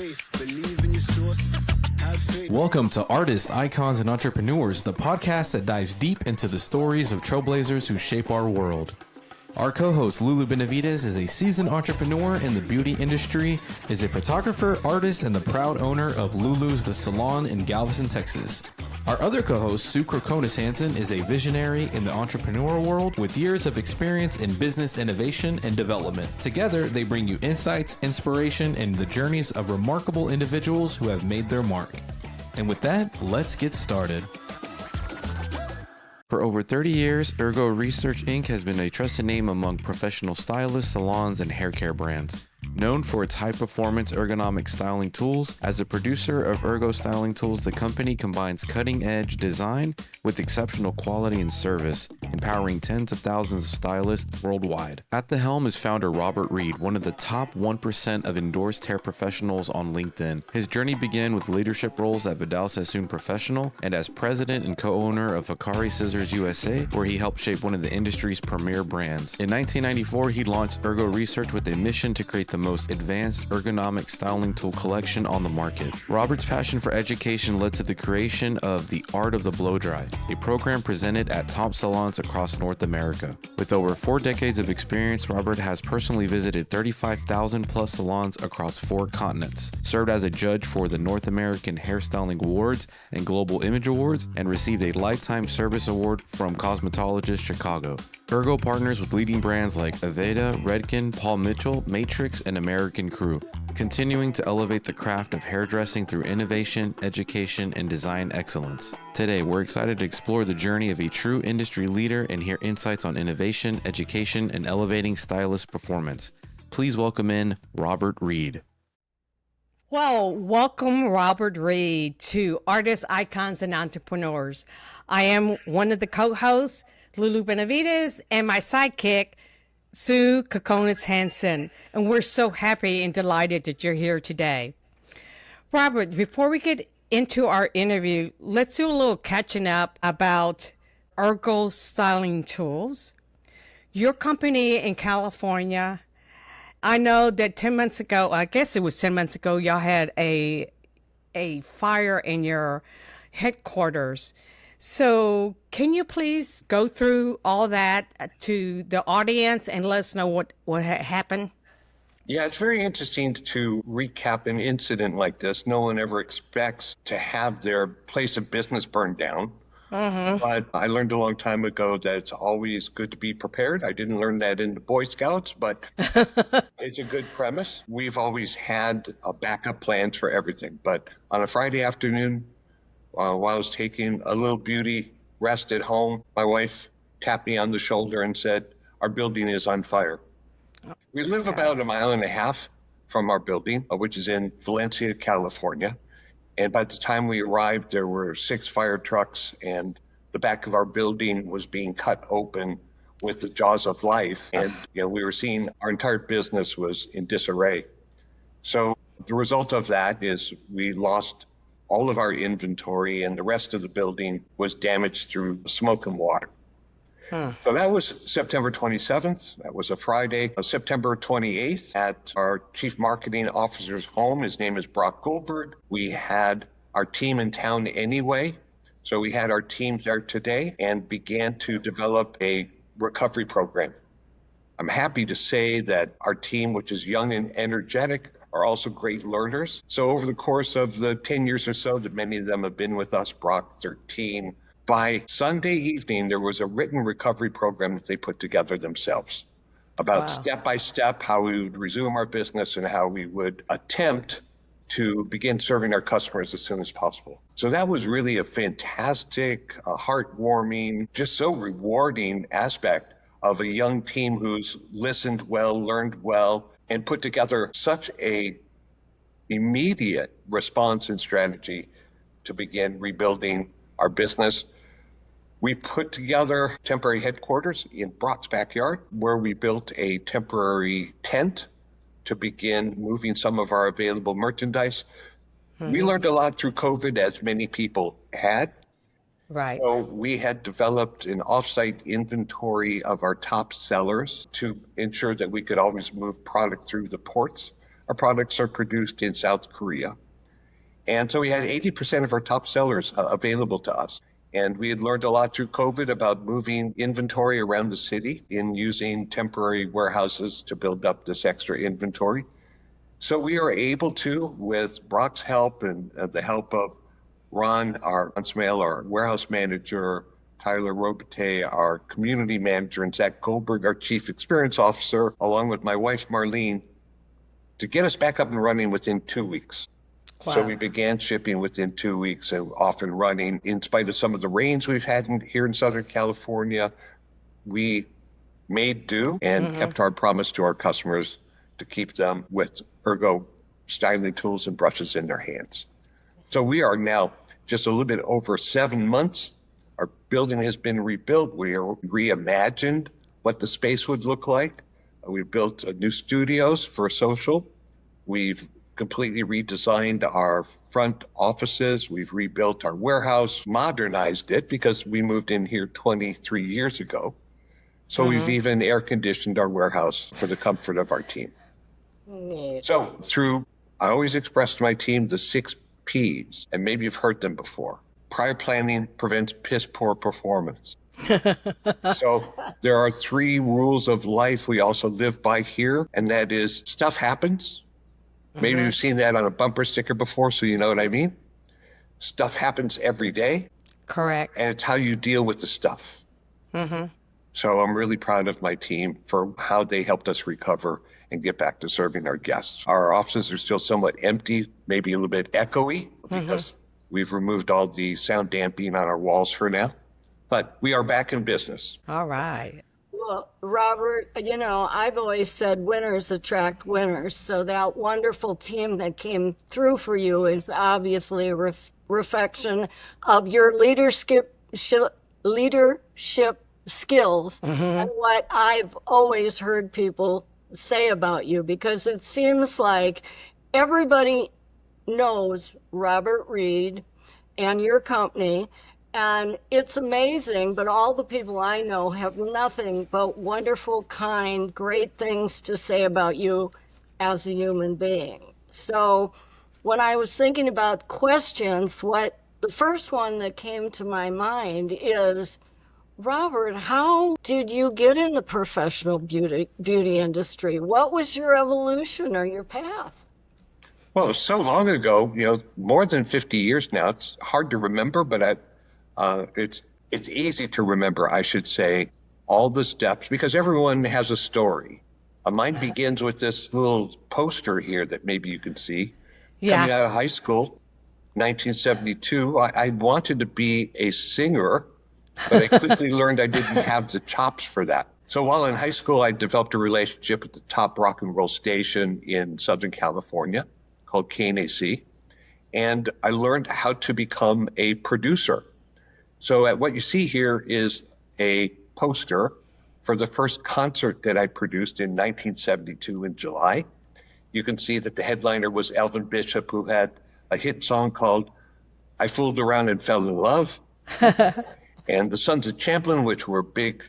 faith, believe in your source. Have faith. Welcome to Artists, Icons, and Entrepreneurs, the podcast that dives deep into the stories of trailblazers who shape our world. Our co-host, Lulu Benavidez, is a seasoned entrepreneur in the beauty industry, is a photographer, artist, and the proud owner of Lulu's The Salon in Galveston, Texas. Our other co-host, Krokonis Hansen, is a visionary in the entrepreneurial world with years of experience in business innovation and development. Together, they bring you insights, inspiration, and the journeys of remarkable individuals who have made their mark. And with that, let's get started. For over 30 years, Ergo Research Inc. has been a trusted name among professional stylists, salons, and hair care brands. Known for its high-performance ergonomic styling tools, as a producer of Ergo styling tools, the company combines cutting-edge design with exceptional quality and service, empowering tens of thousands of stylists worldwide. At the helm is founder Robert Reed, one of the top 1% of endorsed hair professionals on LinkedIn. His journey began with leadership roles at Vidal Sassoon Professional and as president and co-owner of Hikari Scissors USA, where he helped shape one of the industry's premier brands. In 1994, he launched Ergo Research with a mission to create the most advanced ergonomic styling tool collection on the market. Robert's passion for education led to the creation of The Art of the Blow Dry, a program presented at top salons across North America. With over 4 decades of experience, Robert has personally visited 35,000 plus salons across 4 continents, served as a judge for the North American Hairstyling Awards and Global Image Awards, and received a Lifetime Service Award from Cosmetologist Chicago. Ergo partners with leading brands like Aveda, Redken, Paul Mitchell, Matrix, and American Crew, continuing to elevate the craft of hairdressing through innovation, education, and design excellence. Today, we're excited to explore the journey of a true industry leader and hear insights on innovation, education, and elevating stylist performance. Please welcome in Robert Reed. Well, welcome Robert Reed to Artists, Icons, and Entrepreneurs. I am one of the co-hosts, Lulu Benavidez, and my sidekick, Krokonis Hansen, and we're so happy and delighted that you're here today. Robert, before we get into our interview, let's do a little catching up about Ergo styling tools. Your company in California, I know that 10 months ago, I guess it was 10 months ago, y'all had a fire in your headquarters. So can you please go through all that to the audience and let us know what happened? Yeah, it's very interesting to recap an incident like this. No one ever expects to have their place of business burned down. Mm-hmm. But I learned a long time ago that it's always good to be prepared. I didn't learn that in the Boy Scouts, but it's a good premise. We've always had backup plans for everything. But on a Friday afternoon, while I was taking a little beauty rest at home, my wife tapped me on the shoulder and said, "Our building is on fire." We live about 1.5 miles from our building, which is in Valencia, California. And by the time we arrived, there were 6 fire trucks, and the back of our building was being cut open with the jaws of life. And we were seeing our entire business was in disarray. So the result of that is we lost all of our inventory, and the rest of the building was damaged through smoke and water. So that was September 27th. That was a Friday. September 28th, at our chief marketing officer's home, his name is Brock Goldberg. We had our team in town anyway. So we had our teams there today and began to develop a recovery program. I'm happy to say that our team, which is young and energetic, are also great learners. So over the course of the 10 years or so that many of them have been with us, Brock 13, by Sunday evening, there was a written recovery program that they put together themselves about step-by-step how we would resume our business and how we would attempt to begin serving our customers as soon as possible. So that was really a fantastic, heartwarming, just so rewarding aspect of a young team who's listened well, learned well, and put together such a immediate response and strategy to begin rebuilding our business. We put together temporary headquarters in Brock's backyard, where we built a temporary tent to begin moving some of our available merchandise. Mm-hmm. We learned a lot through COVID, as many people had. Right. So we had developed an offsite inventory of our top sellers to ensure that we could always move product through the ports. our products are produced in South Korea. And so we had 80% of our top sellers available to us. And we had learned a lot through COVID about moving inventory around the city in using temporary warehouses to build up this extra inventory. So we are able to, with Brock's help and the help of Ron, our Smale, our warehouse manager, Tyler Robite, our community manager, and Zach Goldberg, our chief experience officer, along with my wife, Marlene, to get us back up and running within 2 weeks. Wow. So we began shipping within 2 weeks and off and running. In spite of some of the rains we've had here in Southern California, we made do and kept our promise to our customers to keep them with Ergo styling tools and brushes in their hands. So we are now just a little bit over 7 months. Our building has been rebuilt. We are reimagined what the space would look like. We've built new studios for social. We've completely redesigned our front offices. We've rebuilt our warehouse, modernized it because we moved in here 23 years ago. So we've even air conditioned our warehouse for the comfort of our team. So I always express to my team the 6 P's, and maybe you've heard them before. Prior planning prevents piss poor performance. So there are 3 rules of life we also live by here, and that is stuff happens. Maybe you've seen that on a bumper sticker before, so you know what I mean. Stuff happens every day. Correct. And it's how you deal with the stuff. So I'm really proud of my team for how they helped us recover and get back to serving our guests. Our offices are still somewhat empty, maybe a little bit echoey, because we've removed all the sound damping on our walls for now. But we are back in business. All right. Well, Robert, I've always said winners attract winners. So that wonderful team that came through for you is obviously a reflection of your leadership skills and what I've always heard people say about you, because it seems like everybody knows Robert Reed and your company. And it's amazing, but all the people I know have nothing but wonderful, kind, great things to say about you as a human being. So when I was thinking about questions, the first one that came to my mind is, Robert, how did you get in the professional beauty industry? What was your evolution or your path? Well, so long ago, more than 50 years now. It's hard to remember, but it's easy to remember, I should say, all the steps, because everyone has a story. Mine begins with this little poster here that maybe you can see. Coming out of high school, 1972, I wanted to be a singer, but I quickly learned I didn't have the chops for that. So while in high school, I developed a relationship with the top rock and roll station in Southern California called KNAC, and I learned how to become a producer. So what you see here is a poster for the first concert that I produced in 1972 in July. You can see that the headliner was Elvin Bishop, who had a hit song called I Fooled Around and Fell in Love. And the Sons of Champlin, which were a big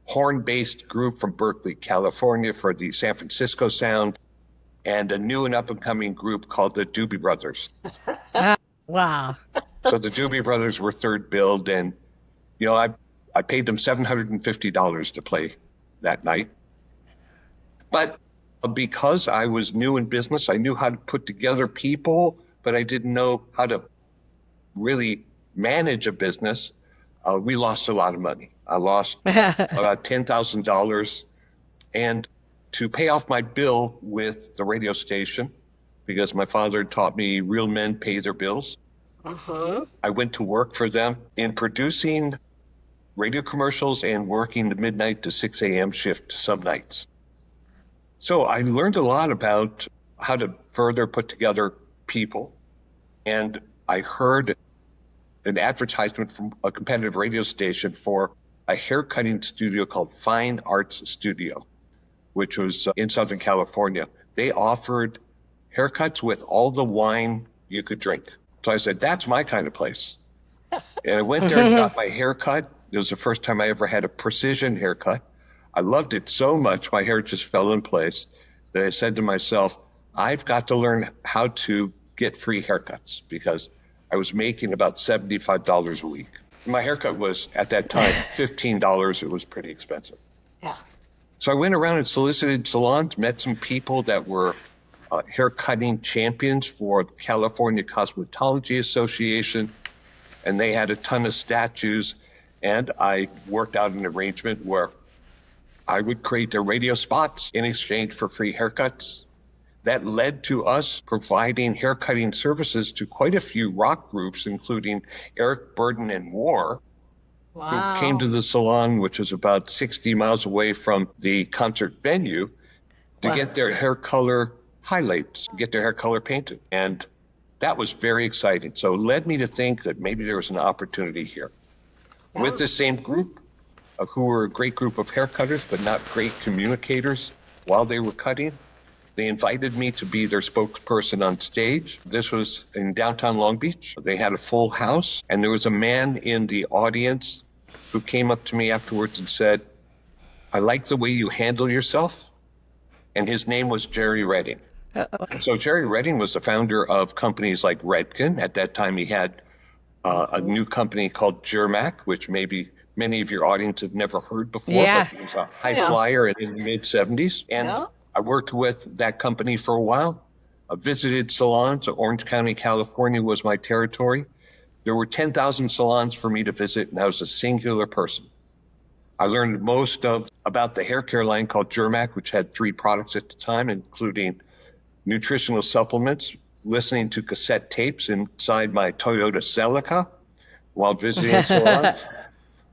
horn-based group from Berkeley, California for the San Francisco sound, and a new and up-and-coming group called the Doobie Brothers. Wow. So the Doobie Brothers were third billed, and I paid them $750 to play that night. But because I was new in business, I knew how to put together people, but I didn't know how to really manage a business. We lost a lot of money. I lost about $10,000, and to pay off my bill with the radio station, because my father taught me real men pay their bills. I went to work for them in producing radio commercials and working the midnight to 6 a.m. shift some nights. So I learned a lot about how to further put together people. And I heard an advertisement from a competitive radio station for a haircutting studio called Fine Arts Studio, which was in Southern California. They offered haircuts with all the wine you could drink. So I said, that's my kind of place. And I went there and got my haircut. It was the first time I ever had a precision haircut. I loved it so much, my hair just fell in place, that I said to myself, I've got to learn how to get free haircuts because I was making about $75 a week. My haircut was, at that time, $15. It was pretty expensive. Yeah. So I went around and solicited salons, met some people that were hair cutting champions for the California Cosmetology Association, and they had a ton of statues. And I worked out an arrangement where I would create their radio spots in exchange for free haircuts. That led to us providing haircutting services to quite a few rock groups, including Eric Burden and War, who came to the salon, which is about 60 miles away from the concert venue, to get their hair color highlights, get their hair color painted. And that was very exciting. So it led me to think that maybe there was an opportunity here. With the same group, who were a great group of hair cutters, but not great communicators while they were cutting, they invited me to be their spokesperson on stage. This was in downtown Long Beach. They had a full house, and there was a man in the audience who came up to me afterwards and said, "I like the way you handle yourself." And his name was Jerry Redding. So Jerry Redding was the founder of companies like Redken. At that time, he had a new company called Germac, which maybe many of your audience have never heard before, but he was a high flyer in the mid-'70s. And I worked with that company for a while. I visited salons. Orange County, California was my territory. There were 10,000 salons for me to visit, and I was a singular person. I learned most about the hair care line called Germac, which had 3 products at the time, including nutritional supplements, listening to cassette tapes inside my Toyota Celica while visiting salons.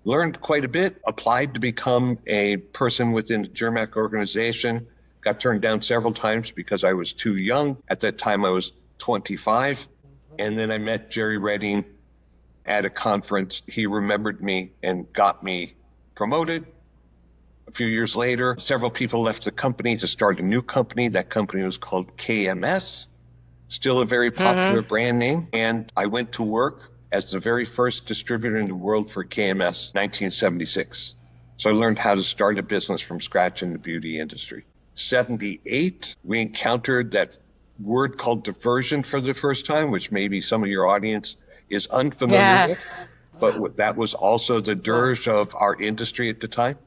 Learned quite a bit, applied to become a person within the Germac organization, got turned down several times because I was too young. At that time, I was 25. And then I met Jerry Redding at a conference. He remembered me and got me promoted. A few years later, several people left the company to start a new company. That company was called KMS, still a very popular brand name. And I went to work as the very first distributor in the world for KMS, 1976. So I learned how to start a business from scratch in the beauty industry. 78, we encountered that word called diversion for the first time, which maybe some of your audience is unfamiliar with. But that was also the dirge of our industry at the time,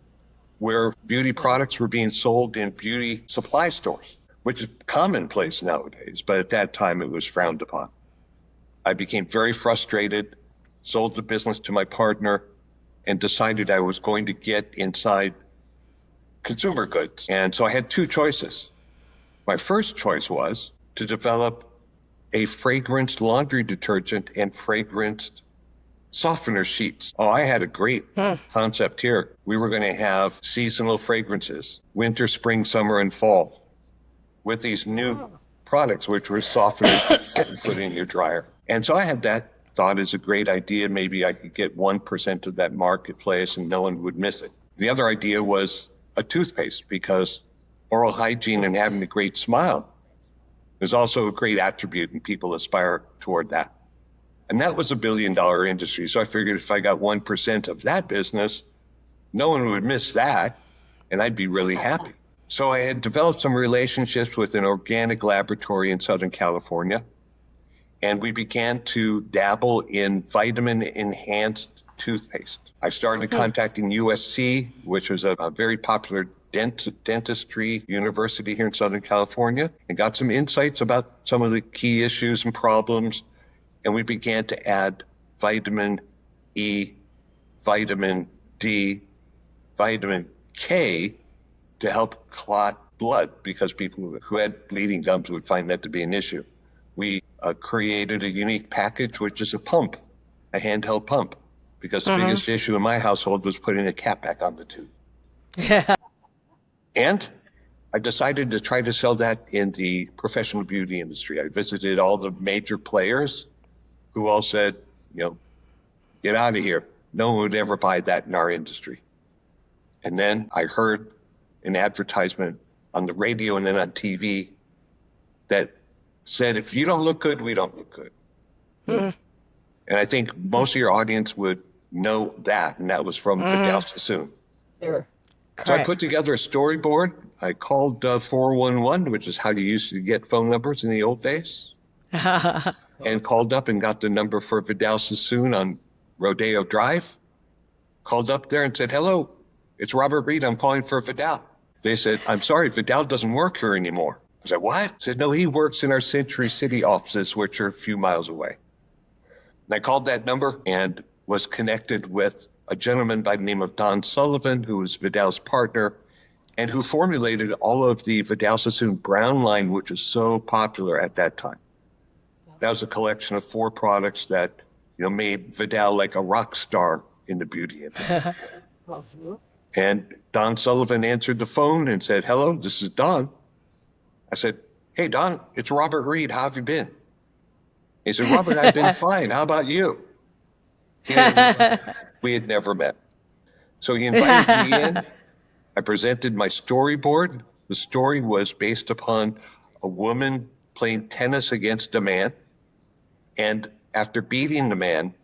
where beauty products were being sold in beauty supply stores, which is commonplace nowadays, but at that time it was frowned upon. I became very frustrated, sold the business to my partner, and decided I was going to get inside consumer goods. And so I had 2 choices. My first choice was to develop a fragranced laundry detergent and fragranced softener sheets. Oh, I had a great concept here. We were going to have seasonal fragrances, winter, spring, summer, and fall, with these new products, which were softeners you could put in your dryer. And so I had that thought as a great idea. Maybe I could get 1% of that marketplace and no one would miss it. The other idea was a toothpaste, because oral hygiene and having a great smile is also a great attribute, and people aspire toward that. And that was $1 billion industry. So I figured if I got 1% of that business, no one would miss that, and I'd be really happy. So I had developed some relationships with an organic laboratory in Southern California, and we began to dabble in vitamin-enhanced toothpaste. I started contacting USC, which was a very popular dentistry university here in Southern California, and got some insights about some of the key issues and problems. And we began to add vitamin E, vitamin D, vitamin K to help clot blood, because people who had bleeding gums would find that to be an issue. We created a unique package, which is a pump, a handheld pump, because the biggest issue in my household was putting a cap back on the tooth. And I decided to try to sell that in the professional beauty industry. I visited all the major players who all said, get out of here. No one would ever buy that in our industry. And then I heard an advertisement on the radio and then on TV that said, if you don't look good, we don't look good. And I think most of your audience would know that, and that was from Vidal Sassoon. Sure. So I put together a storyboard. I called 411, which is how you used to get phone numbers in the old days, and called up and got the number for Vidal Sassoon on Rodeo Drive. Called up there and said, "Hello, it's Robert Reed. I'm calling for Vidal." They said, "I'm sorry, Vidal doesn't work here anymore." I said, "What?" I said, "No, he works in our Century City offices, which are a few miles away." And I called that number and was connected with a gentleman by the name of Don Sullivan, who was Vidal's partner, and who formulated all of the Vidal Sassoon Brown line, which was so popular at that time. That was a collection of 4 products that, made Vidal like a rock star in the beauty industry. And Don Sullivan answered the phone and said, "Hello, this is Don." I said, "Hey, Don, it's Robert Reed. How have you been?" He said, "Robert, I've been fine. How about you?" We had never met. So he invited me in. I presented my storyboard. The story was based upon a woman playing tennis against a man, and after beating the man,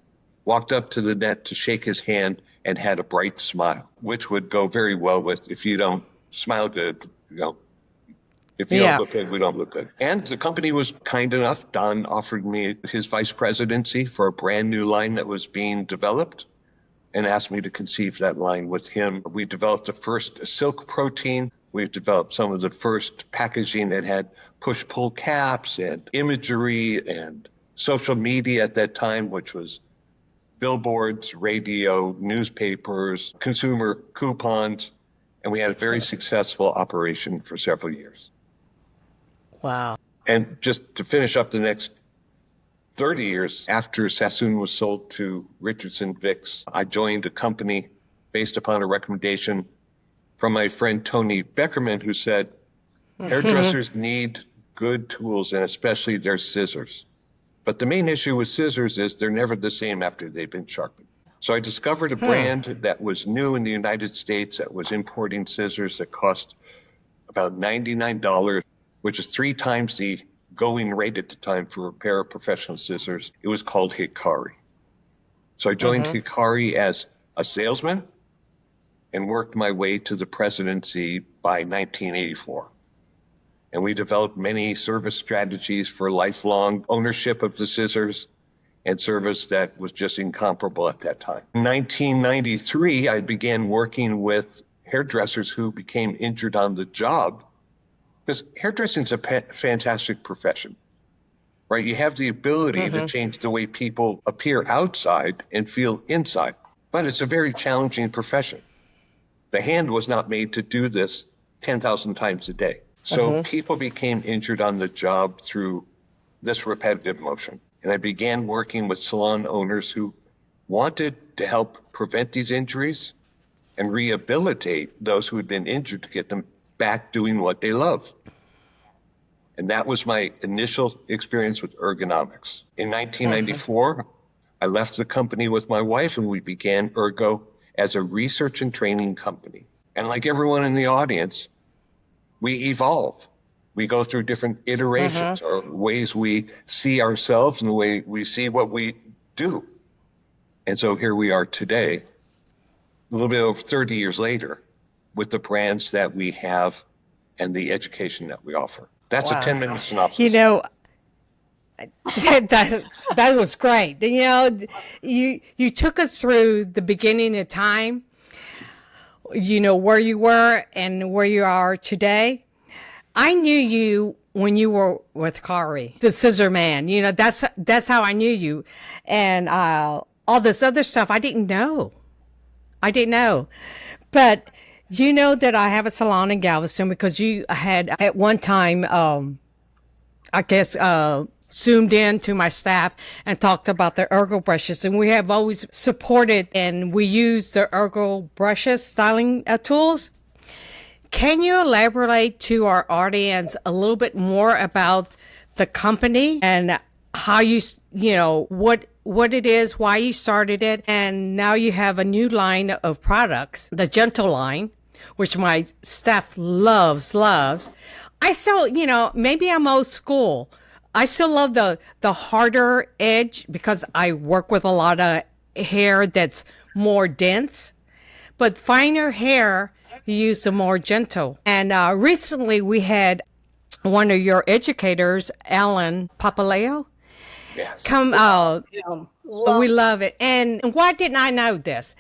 walked up to the net to shake his hand and had a bright smile, which would go very well with, if you don't smile good, if you don't look good, we don't look good. And the company was kind enough. Don offered me his vice presidency for a brand new line that was being developed and asked me to conceive that line with him. We developed the first silk protein. We developed some of the first packaging that had push-pull caps and imagery and social media at that time, which was billboards, radio, newspapers, consumer coupons, and we had a very successful operation for several years. Wow. And just to finish up the next 30 years, after Sassoon was sold to Richardson Vicks, I joined a company based upon a recommendation from my friend Tony Beckerman, who said, hairdressers need good tools, and especially their scissors. But the main issue with scissors is they're never the same after they've been sharpened. So I discovered a brand that was new in the United States that was importing scissors that cost about $99, which is 3 times the going rate at the time for a pair of professional scissors. It was called Hikari. So I joined Hikari as a salesman and worked my way to the presidency by 1984. And we developed many service strategies for lifelong ownership of the scissors and service that was just incomparable at that time. In 1993, I began working with hairdressers who became injured on the job, because hairdressing is a fantastic profession, right? You have the ability to change the way people appear outside and feel inside, but it's a very challenging profession. The hand was not made to do this 10,000 times a day. So people became injured on the job through this repetitive motion. And I began working with salon owners who wanted to help prevent these injuries and rehabilitate those who had been injured to get them back doing what they love. And that was my initial experience with ergonomics. In 1994, I left the company with my wife and we began Ergo as a research and training company. And like everyone in the audience, we evolve. We go through different iterations or ways we see ourselves and the way we see what we do. And so here we are today, a little bit over 30 years later, with the brands that we have and the education that we offer. That's a 10-minute synopsis. That was great. You took us through the beginning of time, where you were and where you are today. I knew you when you were with Kari, the scissor man. That's how I knew you. And all this other stuff I didn't know. But you know that I have a salon in Galveston because you had at one time, zoomed in to my staff and talked about the Ergo brushes. And we have always supported and we use the Ergo brushes styling tools. Can you elaborate to our audience a little bit more about the company and how what it is, why you started it, and now you have a new line of products, the Gentle line, which my staff loves. I still, maybe I'm old school. I still love the harder edge because I work with a lot of hair that's more dense, but finer hair you use the more gentle. And recently we had one of your educators, Alan Papaleo, Yes. come out. Love We love it. And why didn't I know this?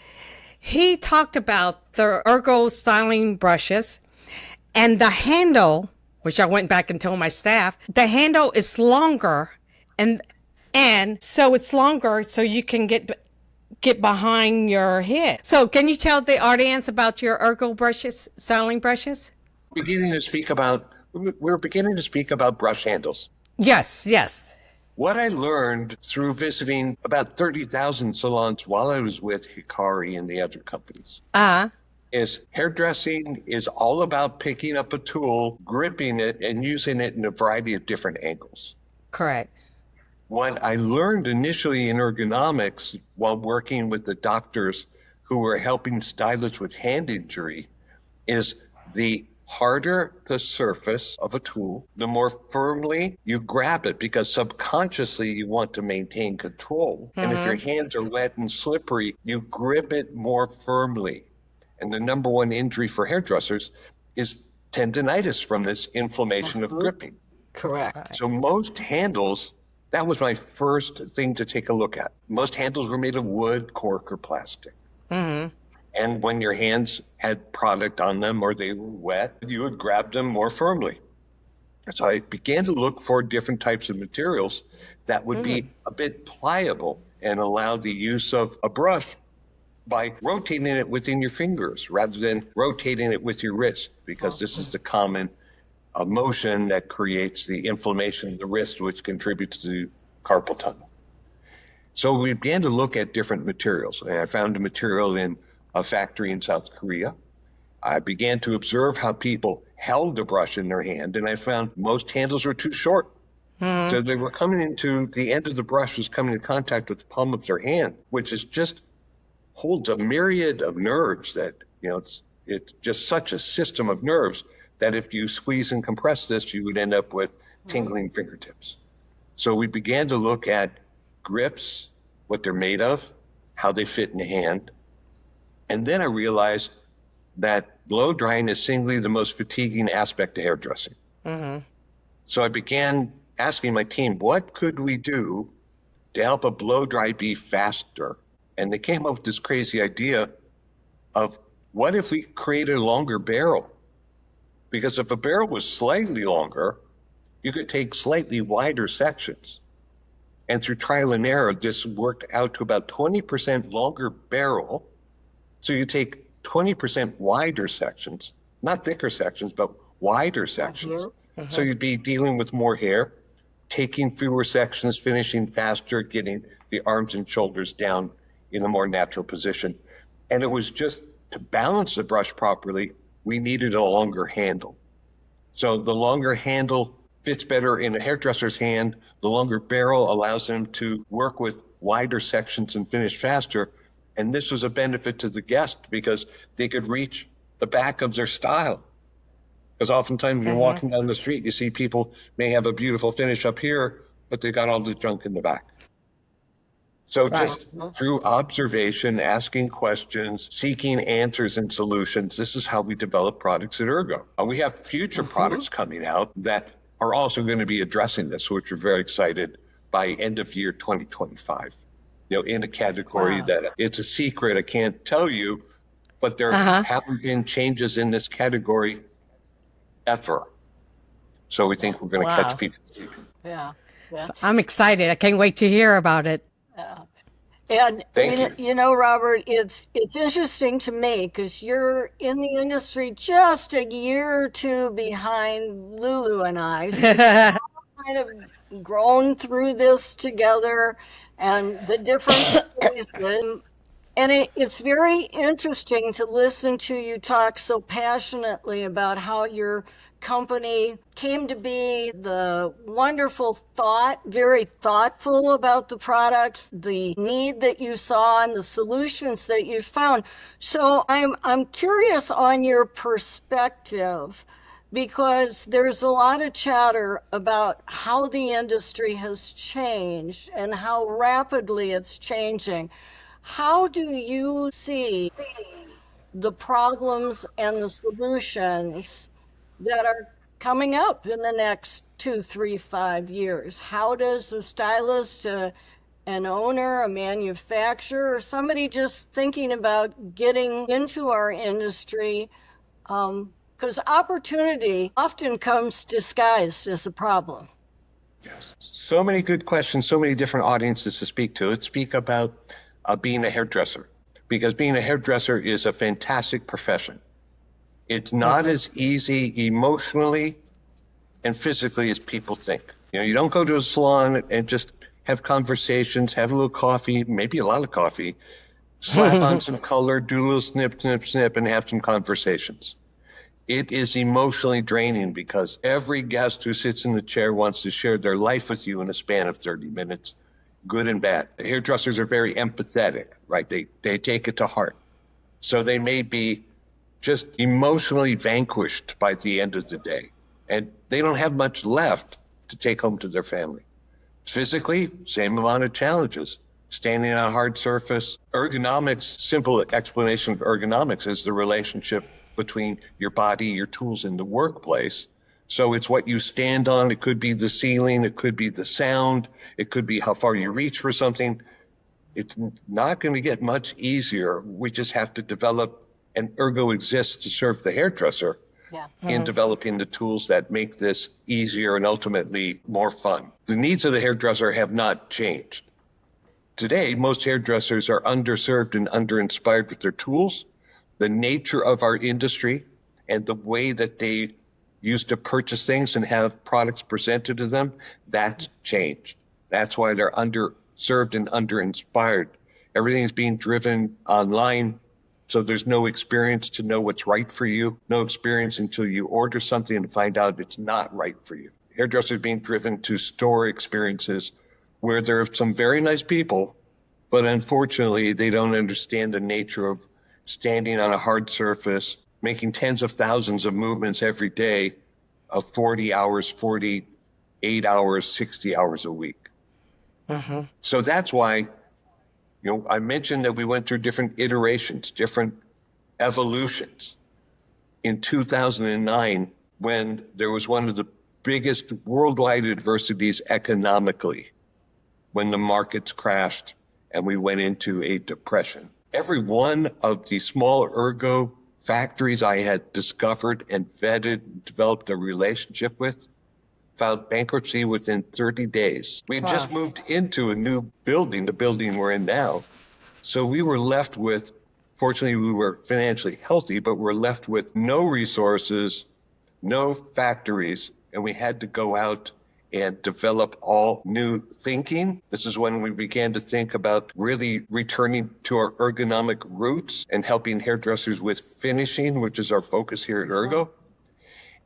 He talked about the ergo styling brushes and the handle, which I went back and told my staff, the handle is longer and so it's longer so you can get behind your head. So can you tell the audience about your ergo brushes, styling brushes? We're beginning to speak about brush handles. Yes. What I learned through visiting about 30,000 salons while I was with Hikari and the other companies is hairdressing is all about picking up a tool, gripping it, and using it in a variety of different angles. Correct. What I learned initially in ergonomics while working with the doctors who were helping stylists with hand injury is the harder the surface of a tool, the more firmly you grab it, because subconsciously you want to maintain control. And if your hands are wet and slippery, you grip it more firmly. And the number one injury for hairdressers is tendinitis from this inflammation of gripping. correct. So most handles, that was my first thing to take a look at. Most handles were made of wood, cork, or plastic. And when your hands had product on them or they were wet, you would grab them more firmly. So I began to look for different types of materials that would be a bit pliable and allow the use of a brush by rotating it within your fingers rather than rotating it with your wrist, because this is the common motion that creates the inflammation of the wrist, which contributes to carpal tunnel. So we began to look at different materials, and I found a material in a factory in South Korea. I began to observe how people held the brush in their hand, and I found most handles were too short. So they were coming into the end of the brush was coming in contact with the palm of their hand, which is just holds a myriad of nerves that, it's just such a system of nerves that if you squeeze and compress this, you would end up with tingling fingertips. So we began to look at grips, what they're made of, how they fit in the hand. And then I realized that blow drying is singly the most fatiguing aspect of hairdressing. So I began asking my team, what could we do to help a blow dry be faster? And they came up with this crazy idea of what if we created a longer barrel? Because if a barrel was slightly longer, you could take slightly wider sections. And through trial and error, this worked out to about 20% longer barrel. So you take 20% wider sections, not thicker sections, but wider sections. So you'd be dealing with more hair, taking fewer sections, finishing faster, getting the arms and shoulders down in a more natural position. And it was just to balance the brush properly, we needed a longer handle. So the longer handle fits better in a hairdresser's hand. The longer barrel allows them to work with wider sections and finish faster. And this was a benefit to the guest because they could reach the back of their style. Because oftentimes when you're walking down the street, you see people may have a beautiful finish up here, but they got all the junk in the back. So just through observation, asking questions, seeking answers and solutions, this is how we develop products at Ergo. We have future products coming out that are also going to be addressing this, which we're very excited by end of year 2025. In a category that it's a secret, I can't tell you, but there haven't been changes in this category ever. So we think we're going to catch people. Yeah. So I'm excited. I can't wait to hear about it. And Thank you know, Robert, it's interesting to me because you're in the industry just a year or two behind Lulu and I. So we've kind of grown through this together and the different ways that, and it's very interesting to listen to you talk so passionately about how your company came to be, the wonderful thought, very thoughtful about the products, the need that you saw and the solutions that you found. So I'm curious on your perspective, because there's a lot of chatter about how the industry has changed and how rapidly it's changing. How do you see the problems and the solutions that are coming up in the next 2, 3, 5 years. How does a stylist, an owner, a manufacturer, or somebody just thinking about getting into our industry, because opportunity often comes disguised as a problem. Yes. So many good questions, so many different audiences to speak to. Let's speak about being a hairdresser, because being a hairdresser is a fantastic profession. It's not as easy emotionally and physically as people think. You know, you don't go to a salon and just have conversations, have a little coffee, maybe a lot of coffee, slap on some color, do a little snip, snip, snip, and have some conversations. It is emotionally draining because every guest who sits in the chair wants to share their life with you in a span of 30 minutes, good and bad. The hairdressers are very empathetic, right? They take it to heart. So they may be just emotionally vanquished by the end of the day, and they don't have much left to take home to their family. Physically, same amount of challenges. Standing on a hard surface. Ergonomics, simple explanation of ergonomics is the relationship between your body, your tools in the workplace. So it's what you stand on. It could be the ceiling. It could be the sound. It could be how far you reach for something. It's not going to get much easier. We just have to develop, and Ergo exists to serve the hairdresser in developing the tools that make this easier and ultimately more fun. The needs of the hairdresser have not changed. Today, most hairdressers are underserved and underinspired with their tools. The nature of our industry and the way that they used to purchase things and have products presented to them, that's changed. That's why they're underserved and underinspired. Everything is being driven online, so there's no experience to know what's right for you, no experience until you order something and find out it's not right for you. Hairdressers being driven to store experiences where there are some very nice people, but unfortunately they don't understand the nature of standing on a hard surface, making tens of thousands of movements every day of 40 hours, 48 hours, 60 hours a week. So that's why, I mentioned that we went through different iterations, different evolutions. In 2009, when there was one of the biggest worldwide adversities economically, when the markets crashed and we went into a depression. Every one of the small ergo factories I had discovered and vetted, developed a relationship with, filed bankruptcy within 30 days. We had just moved into a new building, the building we're in now. So we were left with, fortunately we were financially healthy, but we're left with no resources, no factories, and we had to go out and develop all new thinking. This is when we began to think about really returning to our ergonomic roots and helping hairdressers with finishing, which is our focus here at Ergo,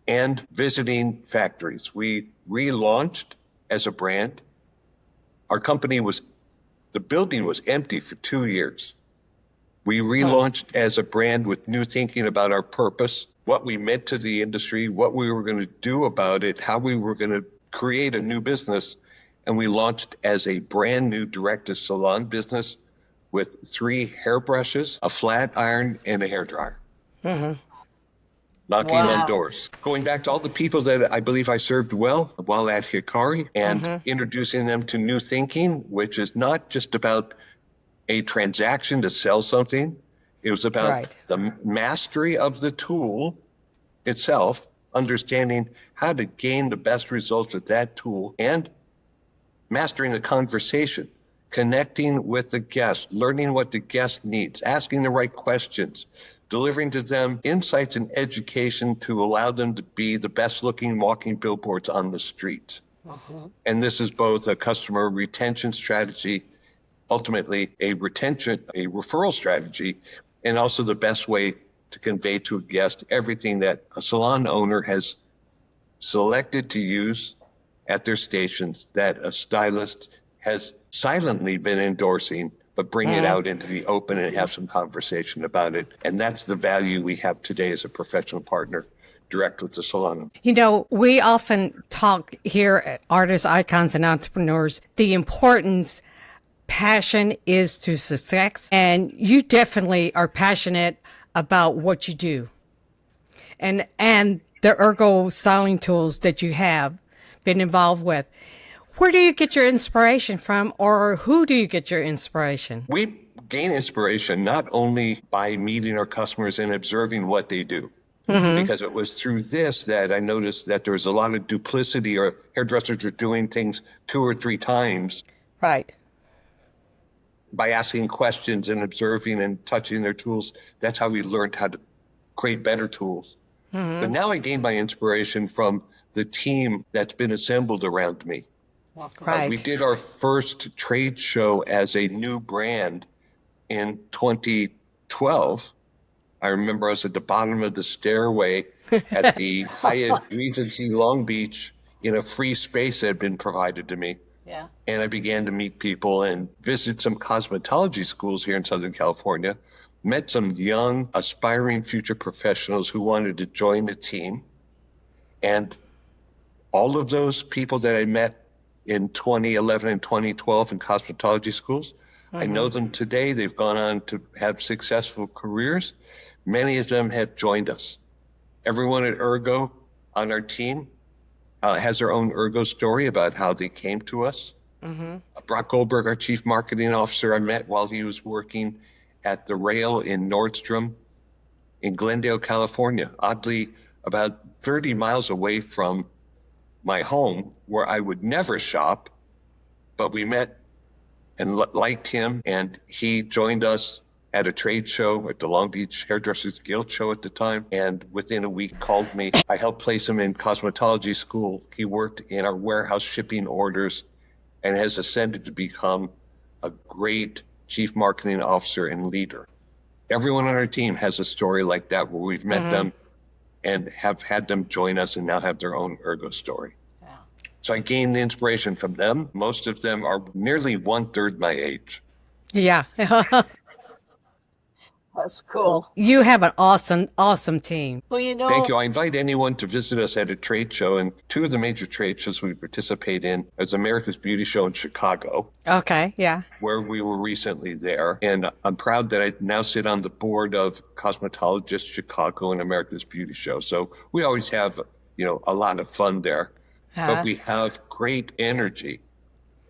and visiting factories. We relaunched as a brand. Our company the building was empty for 2 years. We relaunched as a brand with new thinking about our purpose, what we meant to the industry, what we were going to do about it, how we were going to create a new business. And we launched as a brand new direct-to-salon business with 3 hairbrushes, a flat iron, and a hairdryer. Knocking on doors. Going back to all the people that I believe I served well while at Hikari and introducing them to new thinking, which is not just about a transaction to sell something. It was about the mastery of the tool itself, understanding how to gain the best results with that tool, and mastering the conversation, connecting with the guest, learning what the guest needs, asking the right questions, delivering to them insights and education to allow them to be the best looking walking billboards on the street. And this is both a customer retention strategy, ultimately a referral strategy, and also the best way to convey to a guest everything that a salon owner has selected to use at their stations that a stylist has silently been endorsing, but bring it out into the open and have some conversation about it. And that's the value we have today as a professional partner, direct with the salon. We often talk here at Artists, Icons, and Entrepreneurs, the importance passion is to success. And you definitely are passionate about what you do and the ergo styling tools that you have been involved with. Where do you get your inspiration from, or who do you get your inspiration? We gain inspiration not only by meeting our customers and observing what they do, because it was through this that I noticed that there was a lot of duplicity, or hairdressers are doing things 2 or 3 times. Right. By asking questions and observing and touching their tools, that's how we learned how to create better tools. But now I gained my inspiration from the team that's been assembled around me. Right. We did our first trade show as a new brand in 2012. I remember I was at the bottom of the stairway at the Hyatt Regency Long Beach in a free space that had been provided to me. Yeah. And I began to meet people and visit some cosmetology schools here in Southern California, met some young, aspiring future professionals who wanted to join the team. And all of those people that I met in 2011 and 2012 in cosmetology schools, I know them today. They've gone on to have successful careers. Many of them have joined us. Everyone at Ergo on our team has their own Ergo story about how they came to us. Brock Goldberg, our chief marketing officer, I met while he was working at the rail in Nordstrom in Glendale, California, oddly about 30 miles away from my home, where I would never shop. But we met and liked him, and he joined us at a trade show at the Long Beach Hairdressers Guild show at the time, and within a week called me. I helped place him in cosmetology school. He worked in our warehouse shipping orders and has ascended to become a great chief marketing officer and leader. Everyone on our team has a story like that, where we've met them and have had them join us and now have their own Ergo story. Yeah. So I gained the inspiration from them. Most of them are nearly 1/3 my age. Yeah. That's cool. You have an awesome team. Well, you know, Thank you. I invite anyone to visit us at a trade show, and 2 of the major trade shows we participate in is America's Beauty Show in Chicago, Okay. Yeah. where we were recently there. And I'm proud that I now sit on the board of Cosmetologists Chicago and America's Beauty Show. So we always have, a lot of fun there, but we have great energy.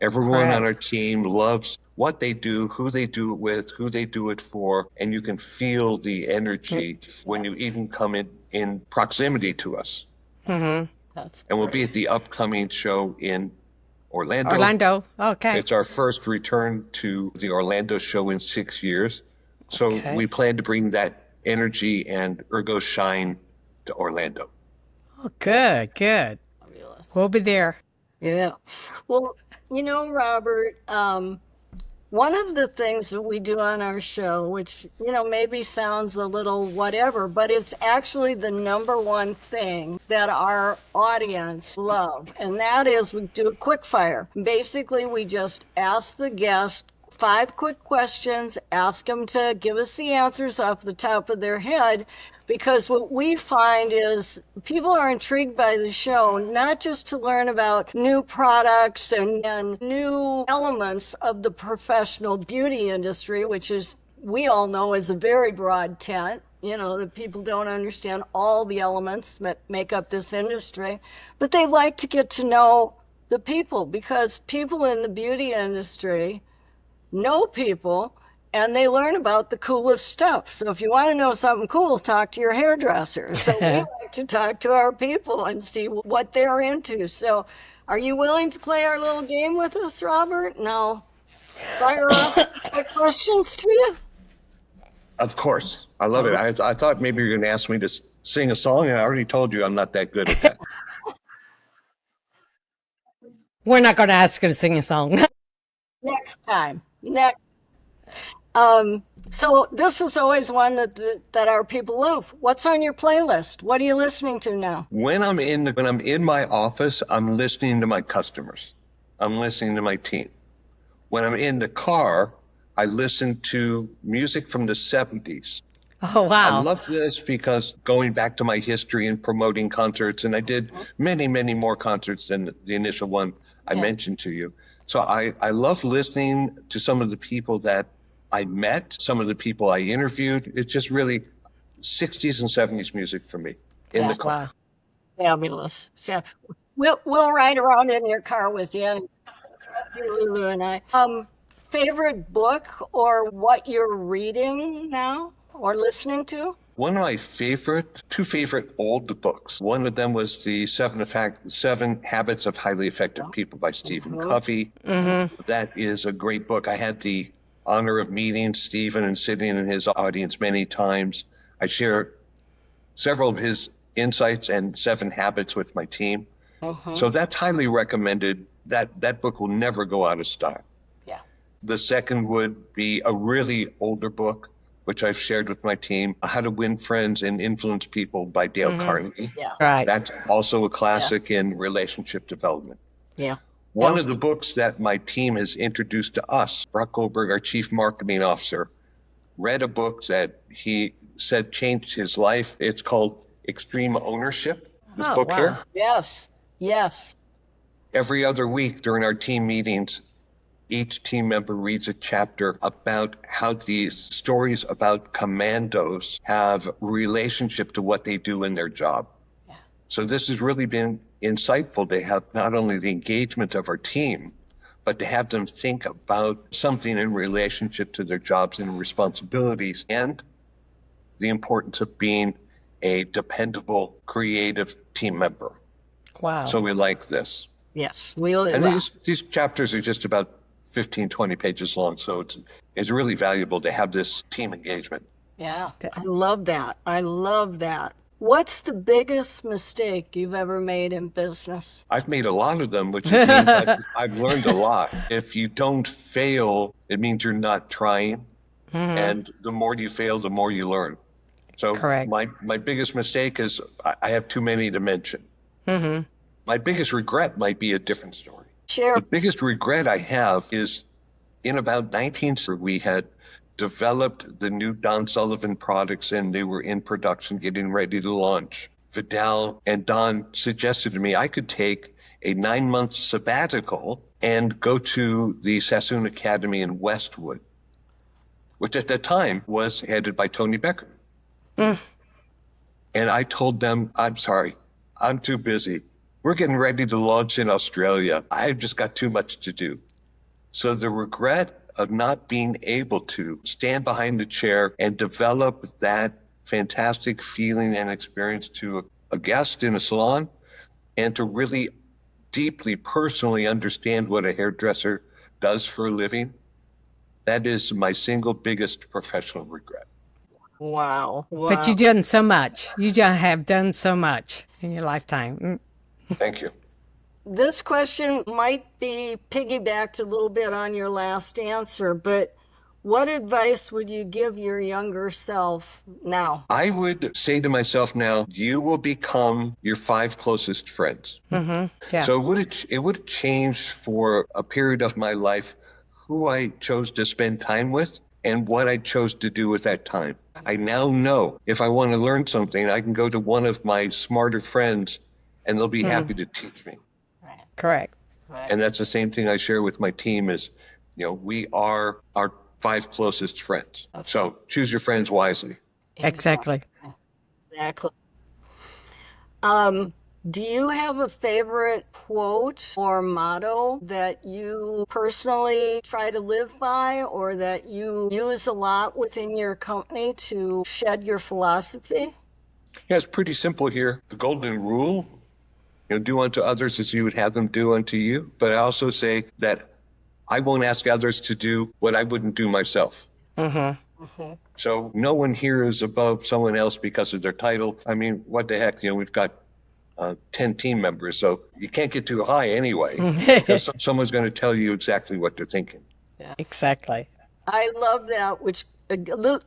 Everyone on our team loves what they do, who they do it with, who they do it for, and you can feel the energy when you even come in proximity to us. that's And we'll be at the upcoming show in Orlando. Orlando. Okay. It's our first return to the Orlando show in 6 years. So we plan to bring that energy and Ergo shine to Orlando. Oh, good. fabulous. We'll be there. Yeah. Well, Robert, one of the things that we do on our show, which, maybe sounds a little whatever, but it's actually the number one thing that our audience love. And that is we do a quick fire. Basically, we just ask the guest 5 quick questions, ask them to give us the answers off the top of their head. Because what we find is people are intrigued by the show, not just to learn about new products and new elements of the professional beauty industry, which is, we all know, is a very broad tent. That people don't understand all the elements that make up this industry. But they like to get to know the people, because people in the beauty industry know people, and they learn about the coolest stuff. So if you want to know something cool, talk to your hairdresser. So we like to talk to our people and see what they're into. So are you willing to play our little game with us, Robert? And I'll fire off my questions to you. Of course. I love it. I thought maybe you were going to ask me to sing a song, and I already told you I'm not that good at that. We're not going to ask you to sing a song. Next time. So this is always one that our people love. What's on your playlist? What are you listening to now? When I'm in my office, I'm listening to my customers. I'm listening to my team. When I'm in the car, I listen to music from the 70s. Oh, wow. I love this because going back to my history and promoting concerts, and I did many, many more concerts than the initial one I mentioned to you. So I love listening to some of the people that I met, some of the people I interviewed. It's just really, 60s and 70s music for me in the car. Wow. Fabulous. We'll ride around in your car with you, Lulu and I. Favorite book or what you're reading now or listening to? One of my two favorite old books. One of them was the Seven Habits of Highly Effective People by Stephen Covey. That is a great book. I had the honor of meeting Stephen and sitting in his audience many times. I share several of his insights and 7 habits with my team. So that's highly recommended. That book will never go out of style. Yeah. The second would be a really older book, which I've shared with my team, How to Win Friends and Influence People by Dale Carnegie. Yeah. Right. That's also a classic in relationship development. Yeah. One of the books that my team has introduced to us, Brock Goldberg, our chief marketing officer, read a book that he said changed his life. It's called Extreme Ownership, this book wow. here. Yes. Yes. Every other week during our team meetings, each team member reads a chapter about how these stories about commandos have relationship to what they do in their job. Yeah. So this has really been insightful to have not only the engagement of our team, but to have them think about something in relationship to their jobs and responsibilities and the importance of being a dependable, creative team member. Wow. So we like this. Yes. And these chapters are just about 15, 20 pages long. So it's really valuable to have this team engagement. Yeah. I love that. I love that. What's the biggest mistake you've ever made in business? I've made a lot of them, which means I've learned a lot. If you don't fail, it means you're not trying. And the more you fail, the more you learn. So Correct. my biggest mistake is I have too many to mention. My biggest regret might be a different story. Share. The biggest regret I have is in about 19, we had developed the new Don Sullivan products and they were in production, getting ready to launch. Vidal and Don suggested to me I could take a 9-month sabbatical and go to the Sassoon Academy in Westwood, which at that time was headed by Tony Becker. And I told them, I'm sorry, I'm too busy. We're getting ready to launch in Australia. I've just got too much to do. So the regret of not being able to stand behind the chair and develop that fantastic feeling and experience to a guest in a salon and to really deeply, personally understand what a hairdresser does for a living, that is my single biggest professional regret. Wow. But you've done so much. You just have done so much in your lifetime. Thank you. This question might be piggybacked a little bit on your last answer, but what advice would you give your younger self now? I would say to myself now, you will become your 5 closest friends. Yeah. So it would change for a period of my life who I chose to spend time with and what I chose to do with that time. I now know if I want to learn something, I can go to one of my smarter friends and they'll be happy to teach me. Correct. And that's the same thing I share with my team is, we are our 5 closest friends. So choose your friends wisely. Exactly. Exactly. Do you have a favorite quote or motto that you personally try to live by or that you use a lot within your company to shed your philosophy? Yeah, it's pretty simple here. The golden rule, do unto others as you would have them do unto you. But I also say that I won't ask others to do what I wouldn't do myself. So no one here is above someone else because of their title. I mean, what the heck? We've got 10 team members, so you can't get too high anyway. Because someone's going to tell you exactly what they're thinking. Exactly. I love that, which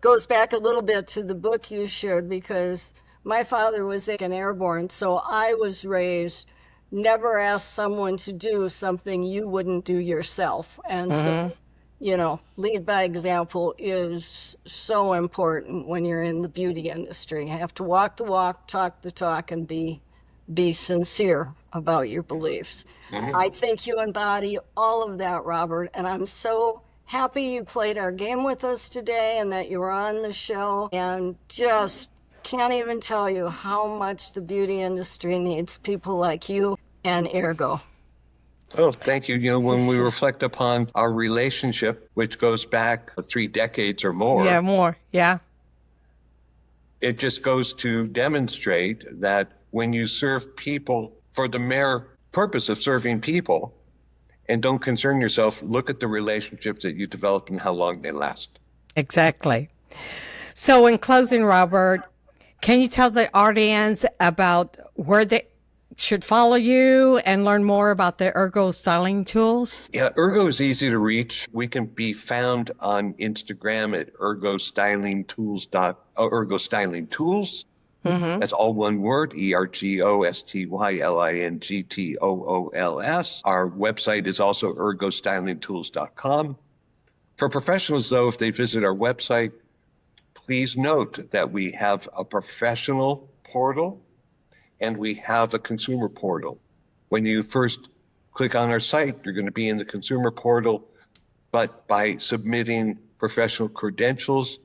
goes back a little bit to the book you shared, because my father was an airborne, so I was raised never ask someone to do something you wouldn't do yourself. And so, lead by example is so important when you're in the beauty industry. You have to walk the walk, talk the talk, and be sincere about your beliefs. I think you embody all of that, Robert, and I'm so happy you played our game with us today and that you were on the show, and just can't even tell you how much the beauty industry needs people like you and Ergo. Oh, thank you. You know, when we reflect upon our relationship, which goes back 3 decades or more, Yeah, more. Yeah. it just goes to demonstrate that when you serve people for the mere purpose of serving people and don't concern yourself, look at the relationships that you develop and how long they last. Exactly. So, in closing, Robert, can you tell the audience about where they should follow you and learn more about the Ergo styling tools? Yeah, Ergo is easy to reach. We can be found on Instagram at Ergo Styling Tools. Ergo Styling Tools. That's all one word, ERGOSTYLINGTOOLS. Our website is also ergostylingtools.com. For professionals, though, if they visit our website, please note that we have a professional portal and we have a consumer portal. When you first click on our site, you're going to be in the consumer portal, but by submitting professional credentials,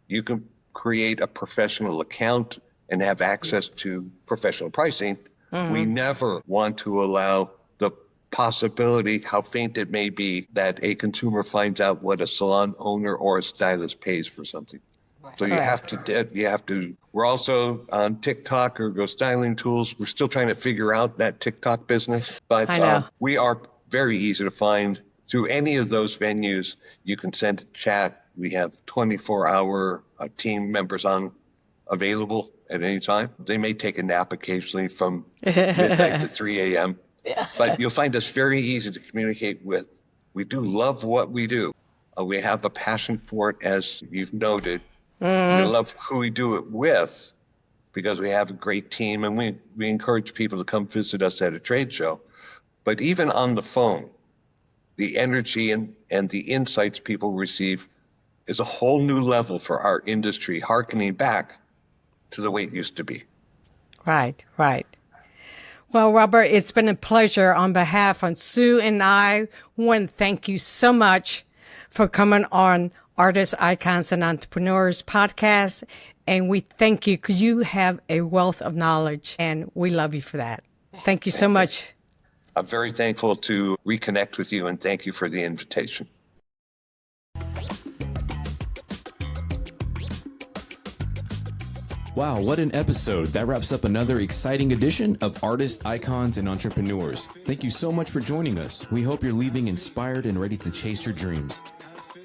you can create a professional account and have access to professional pricing. We never want to allow the possibility, how faint it may be, that a consumer finds out what a salon owner or a stylist pays for something. So you have to, we're also on TikTok, Ergo Styling Tools. We're still trying to figure out that TikTok business, but I know. we are very easy to find through any of those venues. You can send a chat. We have 24-hour team members on available at any time. They may take a nap occasionally from midnight to 3 a.m., but you'll find us very easy to communicate with. We do love what we do. We have a passion for it, as you've noted. We love who we do it with because we have a great team, and we encourage people to come visit us at a trade show. But even on the phone, the energy and the insights people receive is a whole new level for our industry, hearkening back to the way it used to be. Right, right. Well, Robert, it's been a pleasure. On behalf of Sue and I want to thank you so much for coming on Artists, Icons, and Entrepreneurs podcast. And we thank you because you have a wealth of knowledge, and we love you for that. Thank you so much. I'm very thankful to reconnect with you, and thank you for the invitation. Wow, what an episode. That wraps up another exciting edition of Artists, Icons, and Entrepreneurs. Thank you so much for joining us. We hope you're leaving inspired and ready to chase your dreams.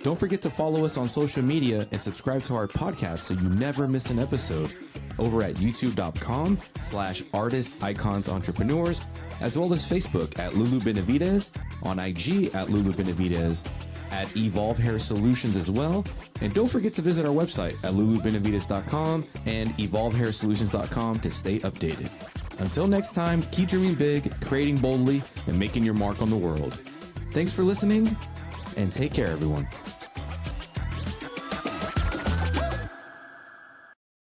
Don't forget to follow us on social media and subscribe to our podcast so you never miss an episode over at youtube.com/artists, icons, entrepreneurs, as well as Facebook at Lulu Benavidez, on IG at Lulu Benavidez, at Evolve Hair Solutions as well. And don't forget to visit our website at lulubenavidez.com and evolvehairsolutions.com to stay updated. Until next time, keep dreaming big, creating boldly, and making your mark on the world. Thanks for listening, and take care, everyone.